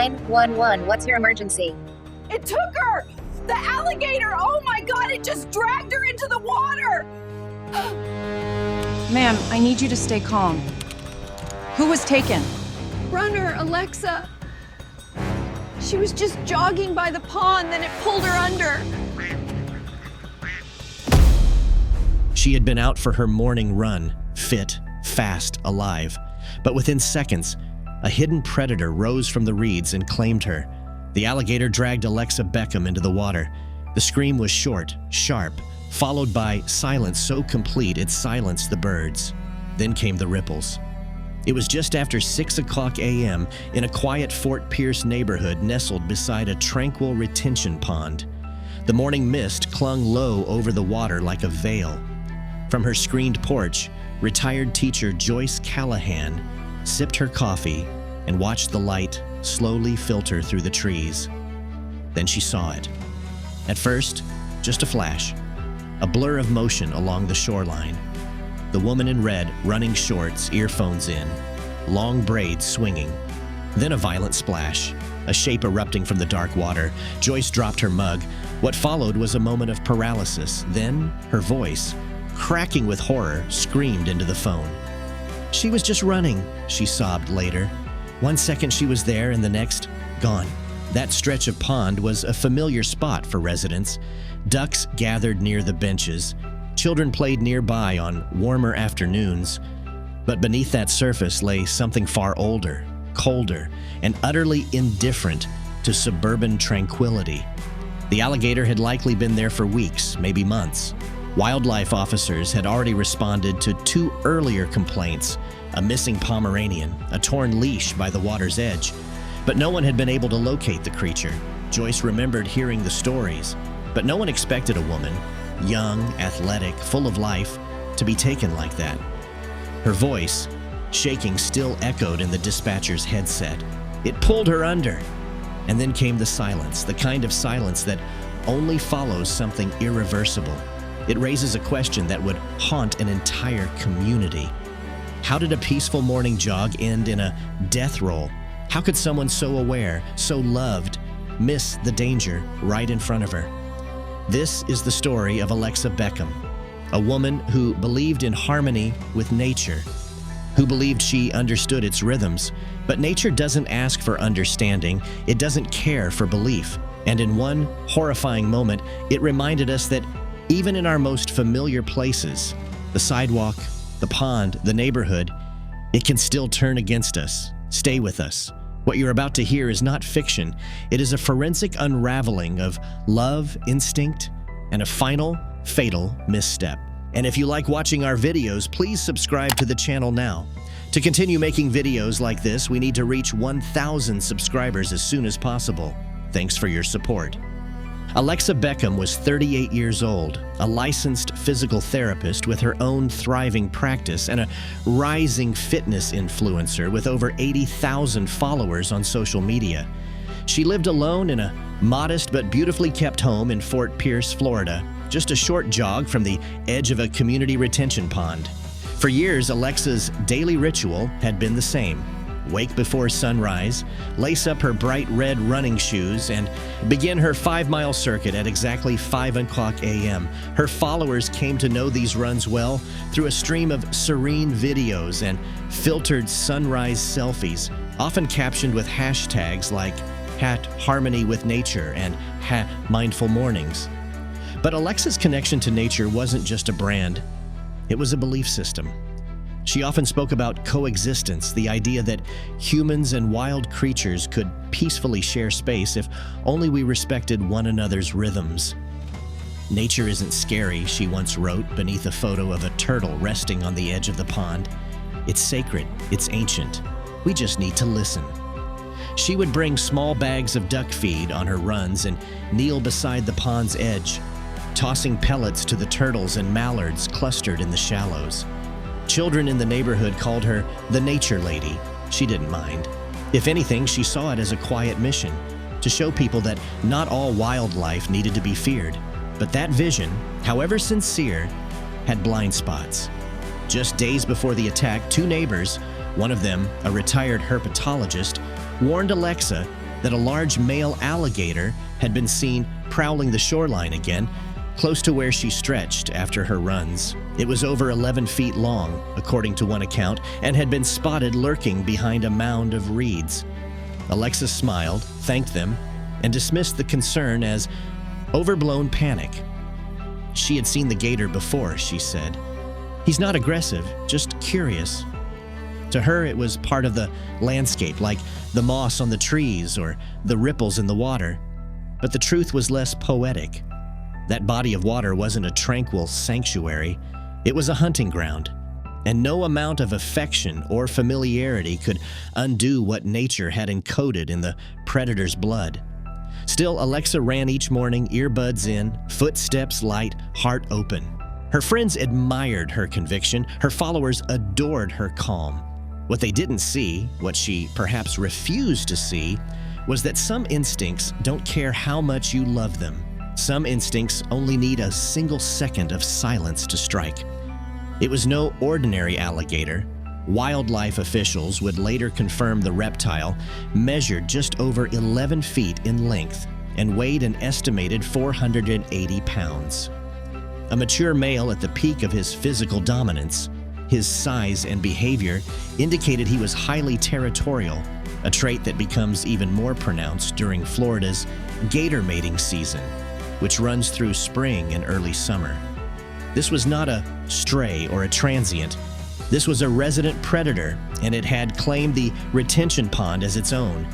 911, what's your emergency? It took her! The alligator! Oh my god, it just dragged her into the water! Ma'am, I need you to stay calm. Who was taken? Runner, Alexa. She was just jogging by the pond, then it pulled her under. She had been out for her morning run, fit, fast, alive. But within seconds, a hidden predator rose from the reeds and claimed her. The alligator dragged Alexa Beckham into the water. The scream was short, sharp, followed by silence so complete it silenced the birds. Then came the ripples. It was just after 6 o'clock a.m. in a quiet Fort Pierce neighborhood nestled beside a tranquil retention pond. The morning mist clung low over the water like a veil. From her screened porch, retired teacher Joyce Callahan sipped her coffee and watched the light slowly filter through the trees. Then she saw it. At first, just a flash, a blur of motion along the shoreline. The woman in red, running shorts, earphones in, long braids swinging. Then a violent splash, a shape erupting from the dark water. Joyce dropped her mug. What followed was a moment of paralysis. Then her voice, cracking with horror, screamed into the phone. "She was just running," she sobbed later. One second she was there and the next, gone. That stretch of pond was a familiar spot for residents. Ducks gathered near the benches. Children played nearby on warmer afternoons. But beneath that surface lay something far older, colder, and utterly indifferent to suburban tranquility. The alligator had likely been there for weeks, maybe months. Wildlife officers had already responded to 2 earlier complaints, a missing Pomeranian, a torn leash by the water's edge. But no one had been able to locate the creature. Joyce remembered hearing the stories, but no one expected a woman, young, athletic, full of life, to be taken like that. Her voice, shaking, still echoed in the dispatcher's headset. It pulled her under. And then came the silence, the kind of silence that only follows something irreversible. It raises a question that would haunt an entire community. How did a peaceful morning jog end in a death roll? How could someone so aware, so loved, miss the danger right in front of her? This is the story of Alexa Beckham, a woman who believed in harmony with nature, who believed she understood its rhythms. But nature doesn't ask for understanding, it doesn't care for belief. And in one horrifying moment, it reminded us that even in our most familiar places, the sidewalk, the pond, the neighborhood, it can still turn against us. Stay with us. What you're about to hear is not fiction. It is a forensic unraveling of love, instinct, and a final, fatal misstep. And if you like watching our videos, please subscribe to the channel now. To continue making videos like this, we need to reach 1,000 subscribers as soon as possible. Thanks for your support. Alexa Beckham was 38 years old, a licensed physical therapist with her own thriving practice and a rising fitness influencer with over 80,000 followers on social media. She lived alone in a modest but beautifully kept home in Fort Pierce, Florida, just a short jog from the edge of a community retention pond. For years, Alexa's daily ritual had been the same. Wake before sunrise, lace up her bright red running shoes, and begin her 5-mile circuit at exactly 5 o'clock a.m. Her followers came to know these runs well through a stream of serene videos and filtered sunrise selfies, often captioned with hashtags like #harmony with nature and #mindful mornings. But Alexa's connection to nature wasn't just a brand, it was a belief system. She often spoke about coexistence, the idea that humans and wild creatures could peacefully share space if only we respected one another's rhythms. "Nature isn't scary," she once wrote beneath a photo of a turtle resting on the edge of the pond. "It's sacred, it's ancient. We just need to listen." She would bring small bags of duck feed on her runs and kneel beside the pond's edge, tossing pellets to the turtles and mallards clustered in the shallows. Children in the neighborhood called her the Nature Lady. She didn't mind. If anything, she saw it as a quiet mission, to show people that not all wildlife needed to be feared. But that vision, however sincere, had blind spots. Just days before the attack, 2 neighbors, one of them a retired herpetologist, warned Alexa that a large male alligator had been seen prowling the shoreline again, close to where she stretched after her runs. It was over 11 feet long, according to one account, and had been spotted lurking behind a mound of reeds. Alexa smiled, thanked them, and dismissed the concern as overblown panic. She had seen the gator before, she said. He's not aggressive, just curious. To her, it was part of the landscape, like the moss on the trees or the ripples in the water. But the truth was less poetic. That body of water wasn't a tranquil sanctuary. It was a hunting ground, and no amount of affection or familiarity could undo what nature had encoded in the predator's blood. Still, Alexa ran each morning, earbuds in, footsteps light, heart open. Her friends admired her conviction. Her followers adored her calm. What they didn't see, what she perhaps refused to see, was that some instincts don't care how much you love them. Some instincts only need a single second of silence to strike. It was no ordinary alligator. Wildlife officials would later confirm the reptile measured just over 11 feet in length and weighed an estimated 480 pounds. A mature male at the peak of his physical dominance, his size and behavior indicated he was highly territorial, a trait that becomes even more pronounced during Florida's gator mating season, which runs through spring and early summer. This was not a stray or a transient. This was a resident predator, and it had claimed the retention pond as its own.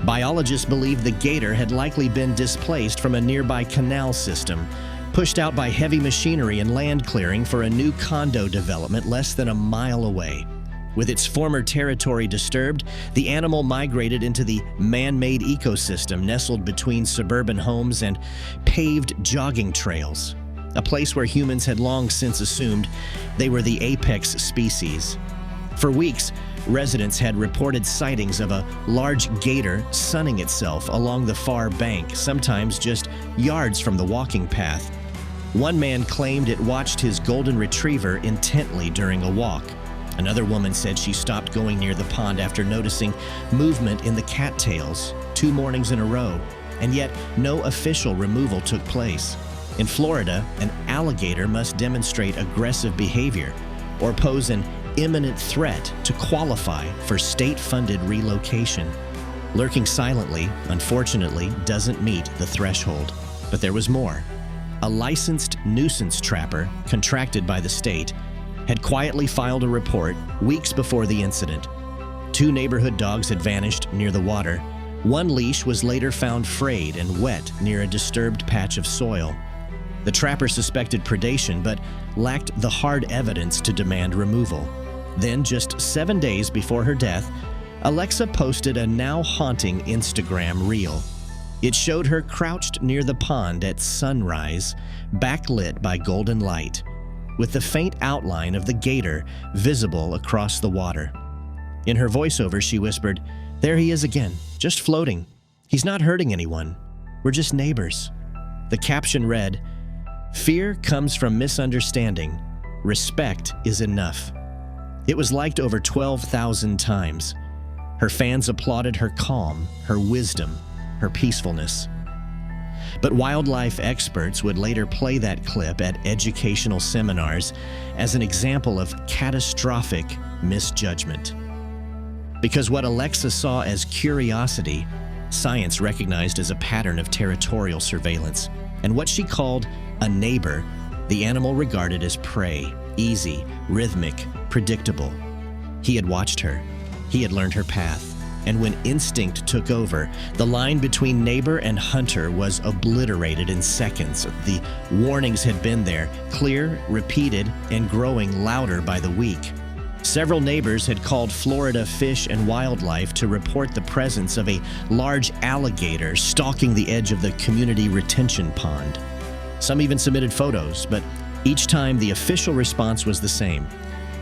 Biologists believe the gator had likely been displaced from a nearby canal system, pushed out by heavy machinery and land clearing for a new condo development less than a mile away. With its former territory disturbed, the animal migrated into the man-made ecosystem nestled between suburban homes and paved jogging trails, a place where humans had long since assumed they were the apex species. For weeks, residents had reported sightings of a large gator sunning itself along the far bank, sometimes just yards from the walking path. One man claimed it watched his golden retriever intently during a walk. Another woman said she stopped going near the pond after noticing movement in the cattails 2 mornings in a row, and yet no official removal took place. In Florida, an alligator must demonstrate aggressive behavior or pose an imminent threat to qualify for state-funded relocation. Lurking silently, unfortunately, doesn't meet the threshold. But there was more. A licensed nuisance trapper, contracted by the state, had quietly filed a report weeks before the incident. 2 neighborhood dogs had vanished near the water. One leash was later found frayed and wet near a disturbed patch of soil. The trapper suspected predation but lacked the hard evidence to demand removal. Then, just 7 days before her death, Alexa posted a now haunting Instagram reel. It showed her crouched near the pond at sunrise, backlit by golden light, with the faint outline of the gator visible across the water. In her voiceover, she whispered, "There he is again, just floating. He's not hurting anyone. We're just neighbors." The caption read, "Fear comes from misunderstanding. Respect is enough." It was liked over 12,000 times. Her fans applauded her calm, her wisdom, her peacefulness. But wildlife experts would later play that clip at educational seminars as an example of catastrophic misjudgment. Because what Alexa saw as curiosity, science recognized as a pattern of territorial surveillance, and what she called a neighbor, the animal regarded as prey, easy, rhythmic, predictable. He had watched her. He had learned her path. And when instinct took over, the line between neighbor and hunter was obliterated in seconds. The warnings had been there, clear, repeated, and growing louder by the week. Several neighbors had called Florida Fish and Wildlife to report the presence of a large alligator stalking the edge of the community retention pond. Some even submitted photos, but each time the official response was the same.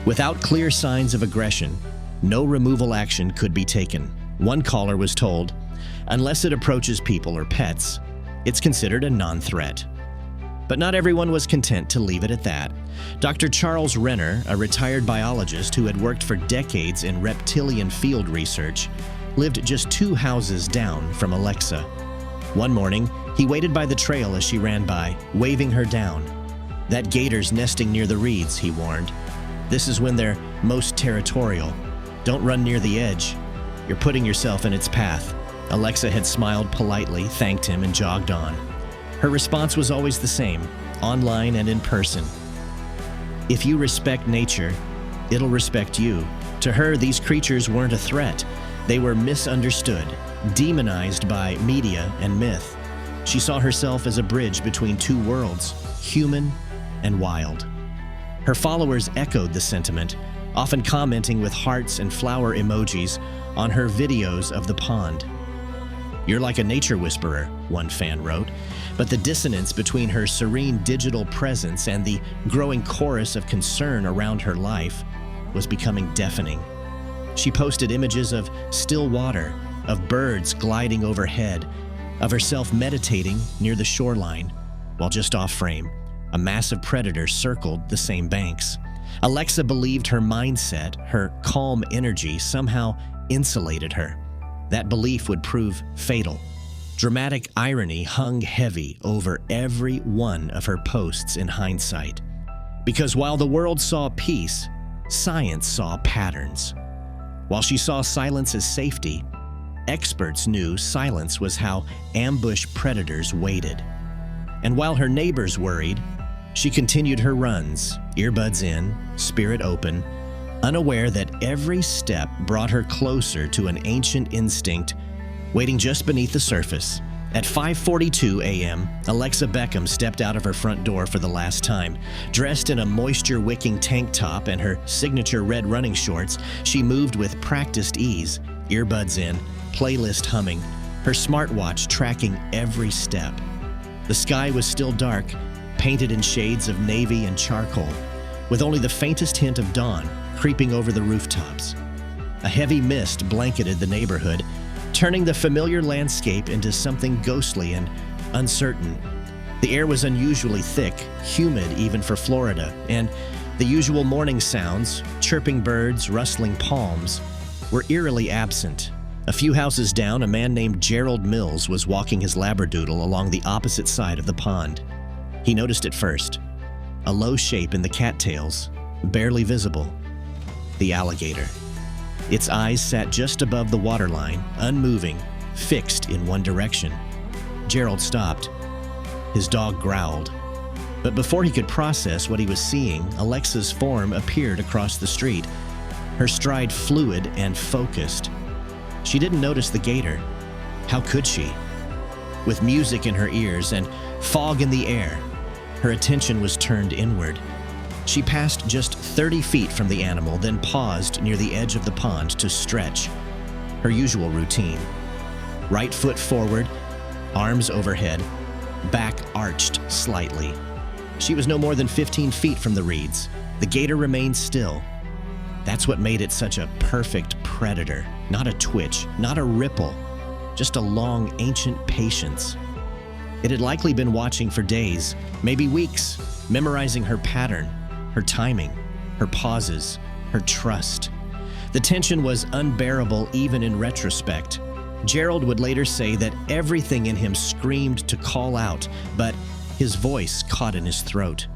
Without clear signs of aggression, no removal action could be taken. One caller was told, unless it approaches people or pets, it's considered a non-threat. But not everyone was content to leave it at that. Dr. Charles Renner, a retired biologist who had worked for decades in reptilian field research, lived just 2 houses down from Alexa. One morning, he waited by the trail as she ran by, waving her down. "That gator's nesting near the reeds," he warned. "This is when they're most territorial. Don't run near the edge. You're putting yourself in its path." Alexa had smiled politely, thanked him, and jogged on. Her response was always the same, online and in person. "If you respect nature, it'll respect you." To her, these creatures weren't a threat. They were misunderstood, demonized by media and myth. She saw herself as a bridge between 2 worlds, human and wild. Her followers echoed the sentiment, often commenting with hearts and flower emojis on her videos of the pond. "You're like a nature whisperer," one fan wrote, but the dissonance between her serene digital presence and the growing chorus of concern around her life was becoming deafening. She posted images of still water, of birds gliding overhead, of herself meditating near the shoreline, while just off frame, a massive predator circled the same banks. Alexa believed her mindset, her calm energy, somehow insulated her. That belief would prove fatal. Dramatic irony hung heavy over every one of her posts in hindsight. Because while the world saw peace, science saw patterns. While she saw silence as safety, experts knew silence was how ambush predators waited. And while her neighbors worried, she continued her runs, earbuds in, spirit open, unaware that every step brought her closer to an ancient instinct waiting just beneath the surface. At 5:42 a.m., Alexa Beckham stepped out of her front door for the last time. Dressed in a moisture-wicking tank top and her signature red running shorts, she moved with practiced ease, earbuds in, playlist humming, her smartwatch tracking every step. The sky was still dark, painted in shades of navy and charcoal, with only the faintest hint of dawn creeping over the rooftops. A heavy mist blanketed the neighborhood, turning the familiar landscape into something ghostly and uncertain. The air was unusually thick, humid even for Florida, and the usual morning sounds, chirping birds, rustling palms, were eerily absent. A few houses down, a man named Gerald Mills was walking his labradoodle along the opposite side of the pond. He noticed it first, a low shape in the cattails, barely visible. The alligator. Its eyes sat just above the waterline, unmoving, fixed in one direction. Gerald stopped. His dog growled. But before he could process what he was seeing, Alexa's form appeared across the street, her stride fluid and focused. She didn't notice the gator. How could she? With music in her ears and fog in the air, her attention was turned inward. She passed just 30 feet from the animal, then paused near the edge of the pond to stretch. Her usual routine. Right foot forward, arms overhead, back arched slightly. She was no more than 15 feet from the reeds. The gator remained still. That's what made it such a perfect predator. Not a twitch, not a ripple, just a long, ancient patience. It had likely been watching for days, maybe weeks, memorizing her pattern, her timing, her pauses, her trust. The tension was unbearable even in retrospect. Gerald would later say that everything in him screamed to call out, but his voice caught in his throat.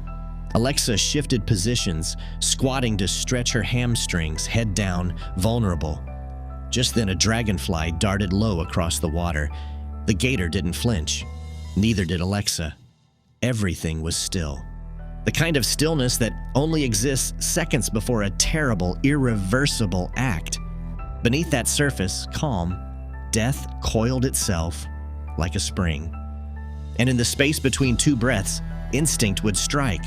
Alexa shifted positions, squatting to stretch her hamstrings, head down, vulnerable. Just then a dragonfly darted low across the water. The gator didn't flinch. Neither did Alexa. Everything was still. The kind of stillness that only exists seconds before a terrible, irreversible act. Beneath that surface, calm, death coiled itself like a spring. And in the space between 2 breaths, instinct would strike.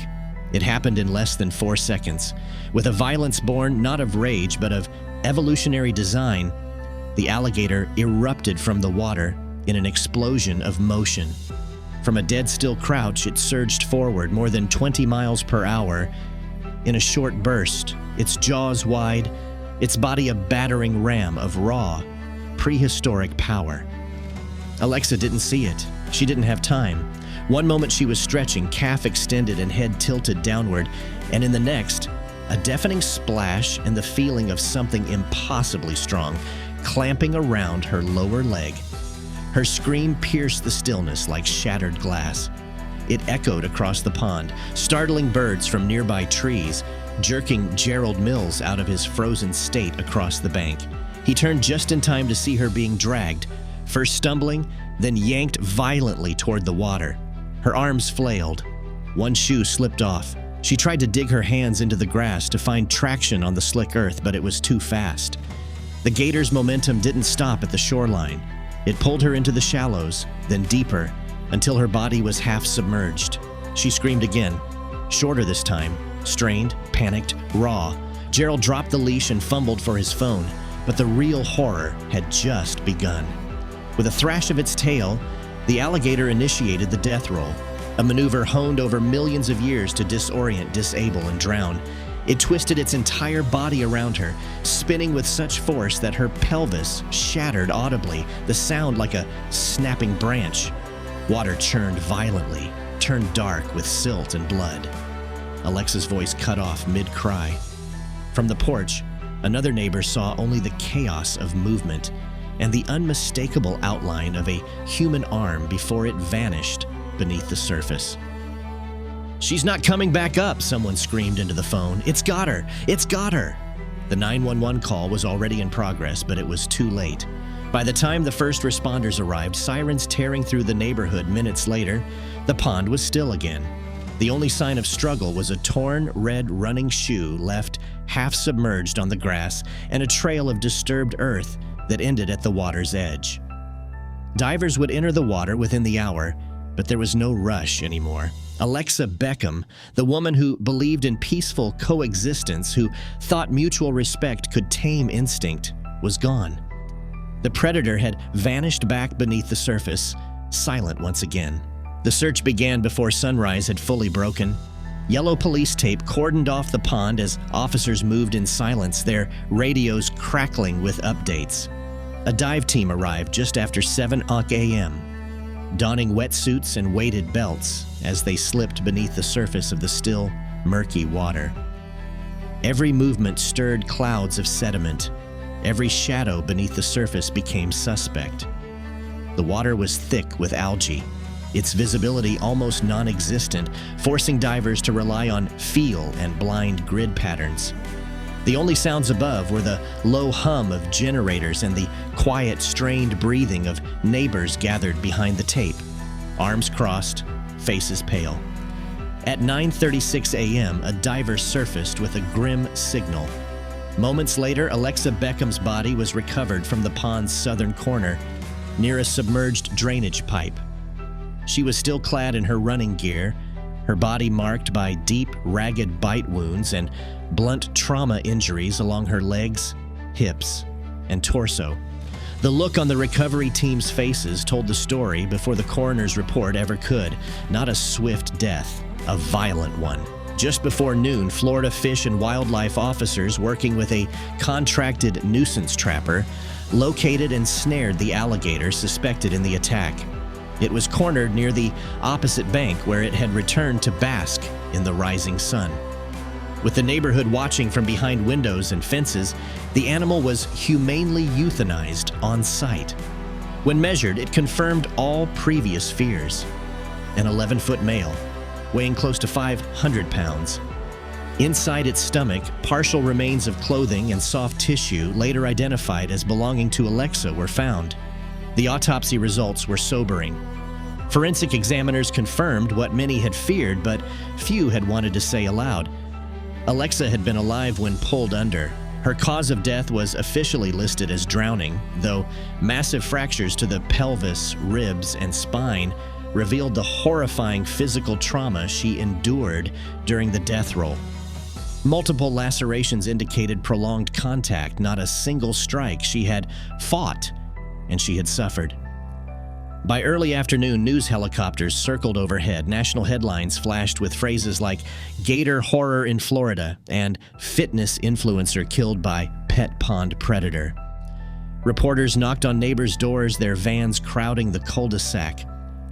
It happened in less than 4 seconds. With a violence born not of rage, but of evolutionary design, the alligator erupted from the water in an explosion of motion. From a dead-still crouch, it surged forward more than 20 miles per hour in a short burst, its jaws wide, its body a battering ram of raw, prehistoric power. Alexa didn't see it. She didn't have time. One moment she was stretching, calf extended and head tilted downward, and in the next, a deafening splash and the feeling of something impossibly strong, clamping around her lower leg. Her scream pierced the stillness like shattered glass. It echoed across the pond, startling birds from nearby trees, jerking Gerald Mills out of his frozen state across the bank. He turned just in time to see her being dragged, first stumbling, then yanked violently toward the water. Her arms flailed. One shoe slipped off. She tried to dig her hands into the grass to find traction on the slick earth, but it was too fast. The gator's momentum didn't stop at the shoreline. It pulled her into the shallows, then deeper, until her body was half submerged. She screamed again, shorter this time, strained, panicked, raw. Gerald dropped the leash and fumbled for his phone, but the real horror had just begun. With a thrash of its tail, the alligator initiated the death roll, a maneuver honed over millions of years to disorient, disable, and drown. It twisted its entire body around her, spinning with such force that her pelvis shattered audibly, the sound like a snapping branch. Water churned violently, turned dark with silt and blood. Alexa's voice cut off mid-cry. From the porch, another neighbor saw only the chaos of movement and the unmistakable outline of a human arm before it vanished beneath the surface. "She's not coming back up," someone screamed into the phone. "It's got her! It's got her!" The 911 call was already in progress, but it was too late. By the time the first responders arrived, sirens tearing through the neighborhood minutes later, the pond was still again. The only sign of struggle was a torn, red running shoe left half submerged on the grass and a trail of disturbed earth that ended at the water's edge. Divers would enter the water within the hour, but there was no rush anymore. Alexa Beckham, the woman who believed in peaceful coexistence, who thought mutual respect could tame instinct, was gone. The predator had vanished back beneath the surface, silent once again. The search began before sunrise had fully broken. Yellow police tape cordoned off the pond as officers moved in silence, their radios crackling with updates. A dive team arrived just after 7 a.m., donning wetsuits and weighted belts as they slipped beneath the surface of the still, murky water. Every movement stirred clouds of sediment. Every shadow beneath the surface became suspect. The water was thick with algae, its visibility almost non-existent, forcing divers to rely on feel and blind grid patterns. The only sounds above were the low hum of generators and the quiet, strained breathing of neighbors gathered behind the tape, arms crossed, faces pale. At 9:36 a.m., a diver surfaced with a grim signal. Moments later, Alexa Beckham's body was recovered from the pond's southern corner, near a submerged drainage pipe. She was still clad in her running gear, her body marked by deep, ragged bite wounds and blunt trauma injuries along her legs, hips, and torso. The look on the recovery team's faces told the story before the coroner's report ever could. Not a swift death, a violent one. Just before noon, Florida Fish and Wildlife officers working with a contracted nuisance trapper located and snared the alligator suspected in the attack. It was cornered near the opposite bank where it had returned to bask in the rising sun. With the neighborhood watching from behind windows and fences, the animal was humanely euthanized on site. When measured, it confirmed all previous fears. An 11-foot male, weighing close to 500 pounds. Inside its stomach, partial remains of clothing and soft tissue, later identified as belonging to Alexa, were found. The autopsy results were sobering. Forensic examiners confirmed what many had feared, but few had wanted to say aloud. Alexa had been alive when pulled under. Her cause of death was officially listed as drowning, though massive fractures to the pelvis, ribs, and spine revealed the horrifying physical trauma she endured during the death roll. Multiple lacerations indicated prolonged contact, not a single strike. She had fought, and she had suffered. By early afternoon, news helicopters circled overhead. National headlines flashed with phrases like "Gator Horror in Florida" and "Fitness Influencer Killed by Pet Pond Predator." Reporters knocked on neighbors' doors, their vans crowding the cul-de-sac.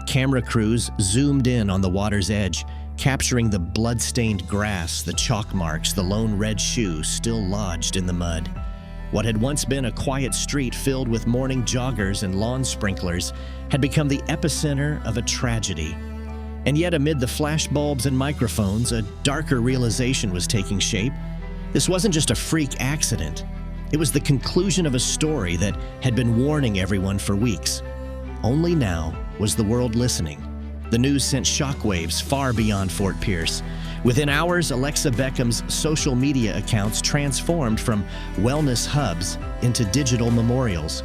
Camera crews zoomed in on the water's edge, capturing the blood-stained grass, the chalk marks, the lone red shoe still lodged in the mud. What had once been a quiet street filled with morning joggers and lawn sprinklers had become the epicenter of a tragedy. And yet, amid the flashbulbs and microphones, a darker realization was taking shape. This wasn't just a freak accident. It was the conclusion of a story that had been warning everyone for weeks. Only now was the world listening. The news sent shockwaves far beyond Fort Pierce. Within hours, Alexa Beckham's social media accounts transformed from wellness hubs into digital memorials.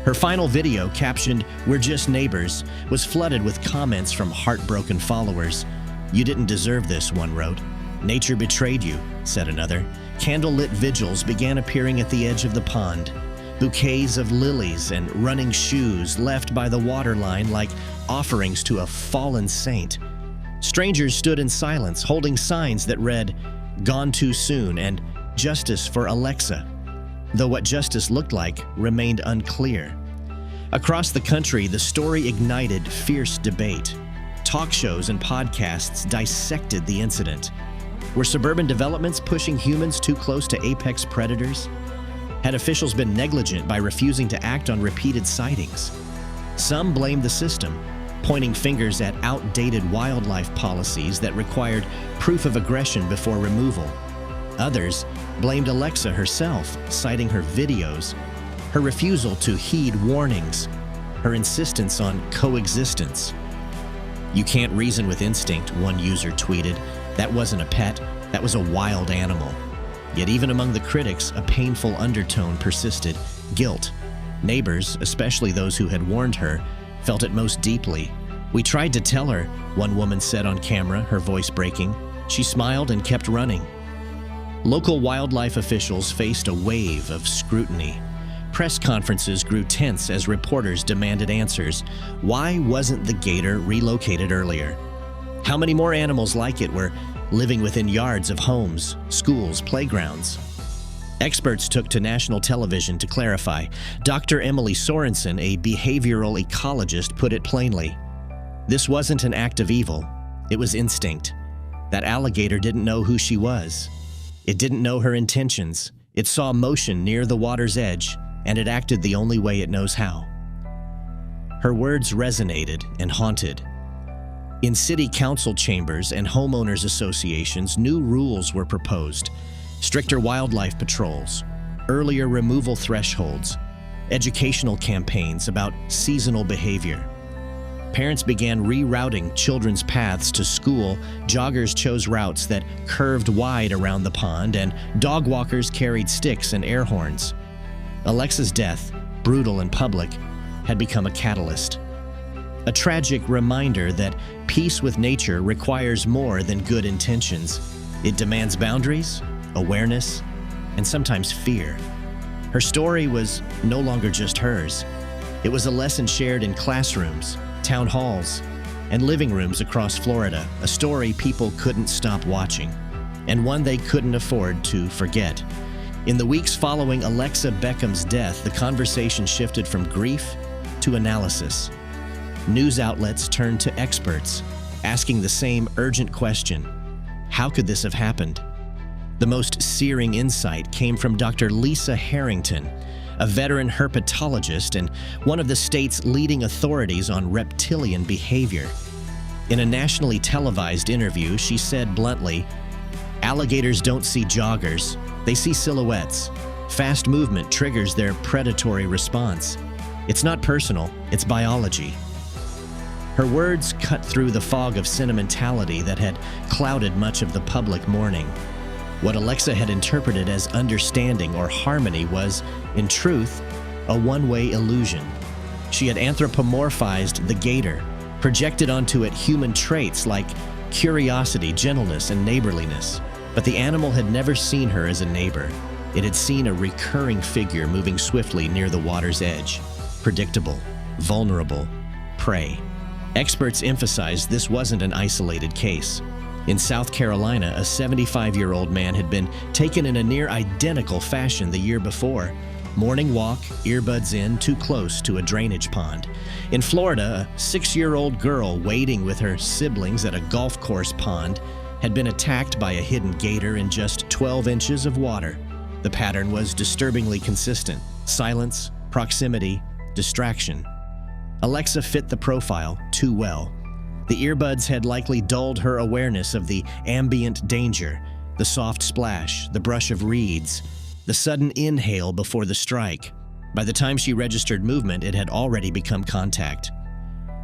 Her final video, captioned, "We're just neighbors," was flooded with comments from heartbroken followers. "You didn't deserve this," one wrote. "Nature betrayed you," said another. Candlelit vigils began appearing at the edge of the pond. Bouquets of lilies and running shoes left by the waterline like offerings to a fallen saint. Strangers stood in silence, holding signs that read, "Gone too soon," and "Justice for Alexa," though what justice looked like remained unclear. Across the country, the story ignited fierce debate. Talk shows and podcasts dissected the incident. Were suburban developments pushing humans too close to apex predators? Had officials been negligent by refusing to act on repeated sightings? Some blamed the system, pointing fingers at outdated wildlife policies that required proof of aggression before removal. Others blamed Alexa herself, citing her videos, her refusal to heed warnings, her insistence on coexistence. "You can't reason with instinct," one user tweeted. "That wasn't a pet, that was a wild animal." Yet even among the critics, a painful undertone persisted: guilt. Neighbors, especially those who had warned her, felt it most deeply. "We tried to tell her," one woman said on camera, her voice breaking. "She smiled and kept running." Local wildlife officials faced a wave of scrutiny. Press conferences grew tense as reporters demanded answers. Why wasn't the gator relocated earlier? How many more animals like it were living within yards of homes, schools, playgrounds? Experts took to national television to clarify. Dr. Emily Sorensen, a behavioral ecologist, put it plainly. This wasn't an act of evil. It was instinct. That alligator didn't know who she was. It didn't know her intentions. It saw motion near the water's edge, and it acted the only way it knows how. Her words resonated and haunted. In city council chambers and homeowners associations, new rules were proposed. Stricter wildlife patrols, earlier removal thresholds, educational campaigns about seasonal behavior. Parents began rerouting children's paths to school, joggers chose routes that curved wide around the pond, and dog walkers carried sticks and air horns. Alexa's death, brutal and public, had become a catalyst. A tragic reminder that peace with nature requires more than good intentions. It demands boundaries, awareness, and sometimes fear. Her story was no longer just hers. It was a lesson shared in classrooms, town halls, and living rooms across Florida, a story people couldn't stop watching, and one they couldn't afford to forget. In the weeks following Alexa Beckham's death, the conversation shifted from grief to analysis. News outlets turned to experts, asking the same urgent question: how could this have happened? The most searing insight came from Dr. Lisa Harrington, a veteran herpetologist and one of the state's leading authorities on reptilian behavior. In a nationally televised interview, she said bluntly, "Alligators don't see joggers, they see silhouettes. Fast movement triggers their predatory response. It's not personal, it's biology." Her words cut through the fog of sentimentality that had clouded much of the public mourning. What Alexa had interpreted as understanding or harmony was, in truth, a one-way illusion. She had anthropomorphized the gator, projected onto it human traits like curiosity, gentleness, and neighborliness. But the animal had never seen her as a neighbor. It had seen a recurring figure moving swiftly near the water's edge. Predictable, vulnerable, prey. Experts emphasized this wasn't an isolated case. In South Carolina, a 75-year-old man had been taken in a near-identical fashion the year before. Morning walk, earbuds in, too close to a drainage pond. In Florida, a 6-year-old girl wading with her siblings at a golf course pond had been attacked by a hidden gator in just 12 inches of water. The pattern was disturbingly consistent: silence, proximity, distraction. Alexa fit the profile too well. The earbuds had likely dulled her awareness of the ambient danger, the soft splash, the brush of reeds, the sudden inhale before the strike. By the time she registered movement, it had already become contact.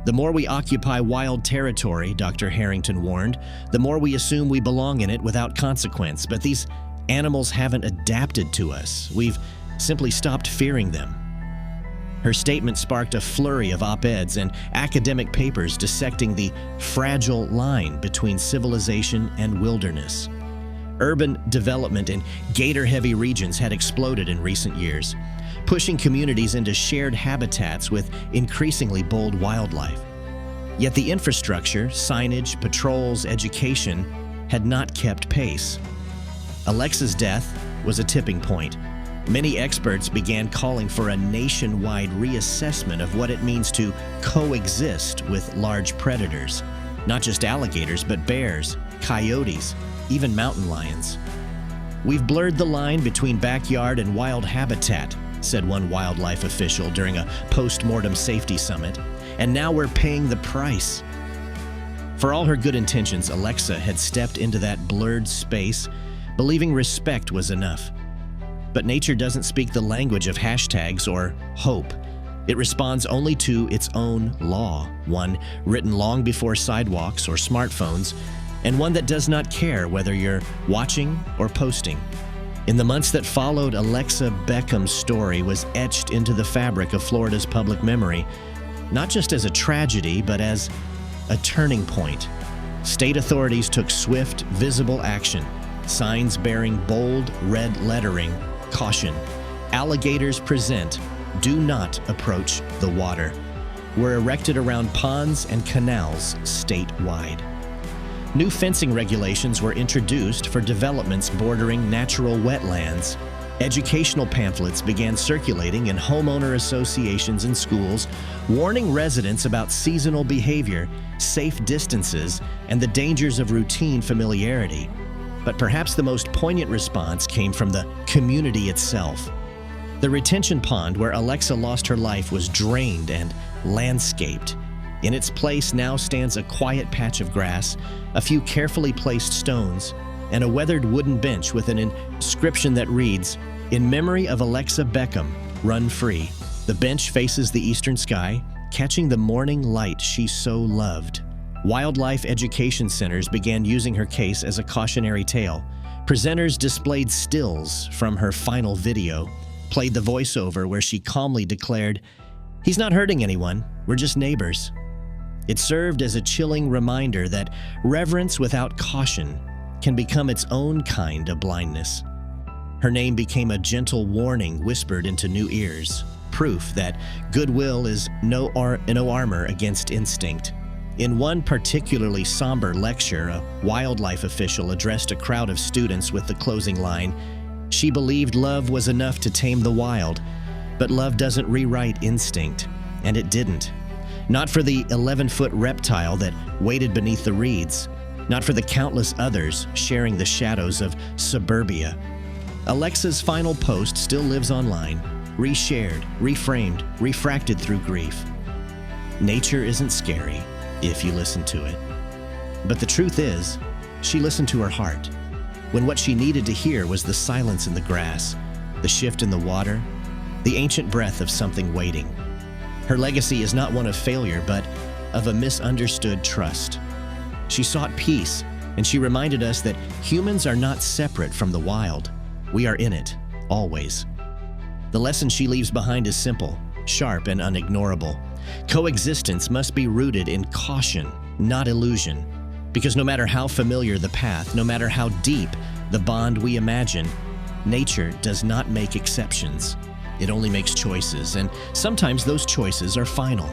The more we occupy wild territory, Dr. Harrington warned, the more we assume we belong in it without consequence. But these animals haven't adapted to us. We've simply stopped fearing them. Her statement sparked a flurry of op-eds and academic papers dissecting the fragile line between civilization and wilderness. Urban development in gator-heavy regions had exploded in recent years, pushing communities into shared habitats with increasingly bold wildlife. Yet the infrastructure, signage, patrols, education had not kept pace. Alexa's death was a tipping point. Many experts began calling for a nationwide reassessment of what it means to coexist with large predators. Not just alligators, but bears, coyotes, even mountain lions. "We've blurred the line between backyard and wild habitat," said one wildlife official during a post-mortem safety summit, "and now we're paying the price." For all her good intentions, Alexa had stepped into that blurred space, believing respect was enough. But nature doesn't speak the language of hashtags or hope. It responds only to its own law, one written long before sidewalks or smartphones, and one that does not care whether you're watching or posting. In the months that followed, Alexa Beckham's story was etched into the fabric of Florida's public memory, not just as a tragedy, but as a turning point. State authorities took swift, visible action. Signs bearing bold red lettering, "Caution. Alligators present. Do not approach the water," were erected around ponds and canals statewide. New fencing regulations were introduced for developments bordering natural wetlands. Educational pamphlets began circulating in homeowner associations and schools, warning residents about seasonal behavior, safe distances, and the dangers of routine familiarity. But perhaps the most poignant response came from the community itself. The retention pond where Alexa lost her life was drained and landscaped. In its place now stands a quiet patch of grass, a few carefully placed stones, and a weathered wooden bench with an inscription that reads, "In memory of Alexa Beckham, run free." The bench faces the eastern sky, catching the morning light she so loved. Wildlife education centers began using her case as a cautionary tale. Presenters displayed stills from her final video, played the voiceover where she calmly declared, "He's not hurting anyone, we're just neighbors." It served as a chilling reminder that reverence without caution can become its own kind of blindness. Her name became a gentle warning whispered into new ears, proof that goodwill is no armor against instinct. In one particularly somber lecture, a wildlife official addressed a crowd of students with the closing line, "She believed love was enough to tame the wild, but love doesn't rewrite instinct," and it didn't. Not for the 11-foot reptile that waited beneath the reeds, not for the countless others sharing the shadows of suburbia. Alexa's final post still lives online, reshared, reframed, refracted through grief. Nature isn't scary if you listen to it. But the truth is, she listened to her heart, when what she needed to hear was the silence in the grass, the shift in the water, the ancient breath of something waiting. Her legacy is not one of failure, but of a misunderstood trust. She sought peace, and she reminded us that humans are not separate from the wild. We are in it, always. The lesson she leaves behind is simple, sharp, and unignorable. Coexistence must be rooted in caution, not illusion. Because no matter how familiar the path, no matter how deep the bond we imagine, nature does not make exceptions. It only makes choices, and sometimes those choices are final.